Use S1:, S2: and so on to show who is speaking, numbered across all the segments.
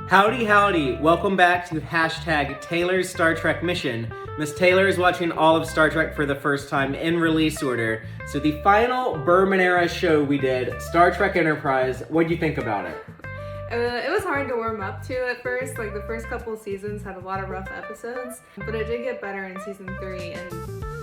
S1: Howdy, howdy. Welcome back to hashtag Taylor's Star Trek mission. Miss Taylor is watching all of Star Trek for the first time in release order. So the final Berman era show we did, Star Trek Enterprise, what'd you think about it?
S2: It was hard to warm up to at first. Like the first couple of seasons had a lot of rough episodes, but it did get better in season 3 and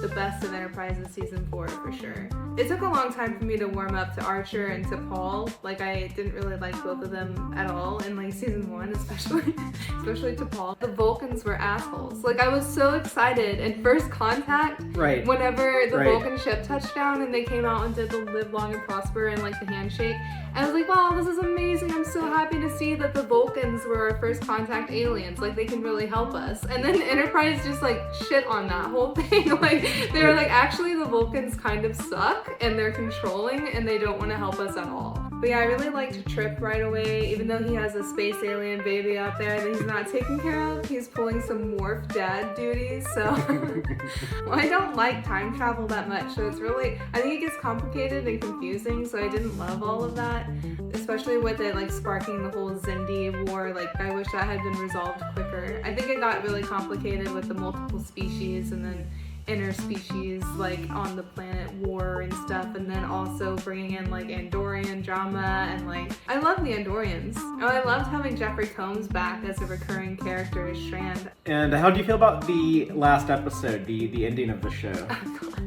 S2: the best of Enterprise is season 4 for sure. It took a long time for me to warm up to Archer and to Paul. Like I didn't really like both of them at all in like season 1 especially to Paul. The Vulcans were assholes. Like I was so excited in First Contact whenever the Vulcan ship touched down and they came out and did the live long and prosper and like the handshake. I was like, wow, this is amazing. I'm so happy to see that the Vulcans were our first contact aliens. Like they can really help us. And then Enterprise just like shit on that whole thing. Like they were like, actually the Vulcans kind of suck and they're controlling and they don't want to help us at all. But yeah, I really liked Trip right away, even though he has a space alien baby out there that he's not taking care of. He's pulling some Worf dad duties, so well, I don't like time travel that much, so it's really, I think it gets complicated and confusing, so I didn't love all of that, especially with it like sparking the whole Xindi war. Like I wish that had been resolved quicker. I think it got really complicated with the multiple species and then interspecies like on the planet war and stuff, and then also bringing in like Andorian drama and like I love the Andorians. Oh, I loved having Jeffrey Combs back as a recurring character as Strand.
S1: And how do you feel about the last episode, the ending of the show?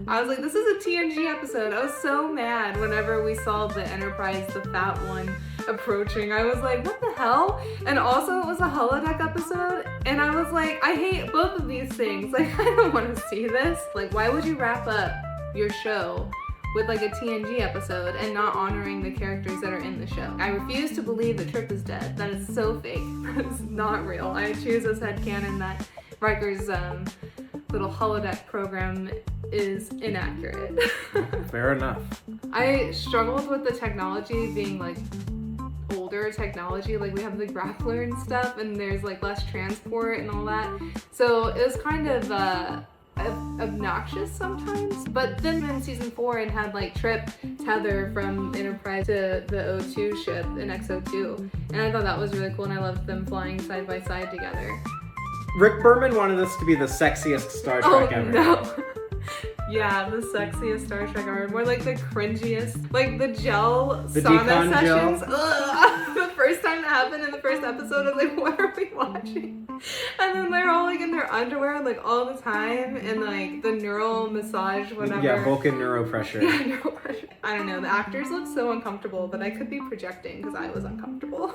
S2: I was like, this is a TNG episode. I was so mad whenever we saw the Enterprise, the fat one, approaching. I was like, what the hell? And also it was a holodeck episode and I was like, I hate both of these things. Like I don't want to see this. Like why would you wrap up your show with like a TNG episode and not honoring the characters that are in the show? I refuse to believe that Trip is dead. That is so fake. That is not real. I choose as headcanon that Riker's little holodeck program is inaccurate.
S1: Fair enough.
S2: I struggled with the technology being like older technology, like we have the grappler and stuff and there's like less transport and all that, so it was kind of obnoxious sometimes. But then in season 4 it had like Trip tether from Enterprise to the O2 ship in XO2 and I thought that was really cool and I loved them flying side by side together.
S1: Rick Berman wanted this to be the sexiest Star Trek ever.
S2: No. Yeah, the sexiest Star Trek ever. More like the cringiest. Like the gel sauna sessions. The first time that happened in the first episode, I was like, what are we watching? And then they're all like in their underwear like all the time and like the neural massage, whatever.
S1: Yeah, Vulcan neuropressure.
S2: Yeah, neuropressure. I don't know, the actors look so uncomfortable, but I could be projecting because I was uncomfortable.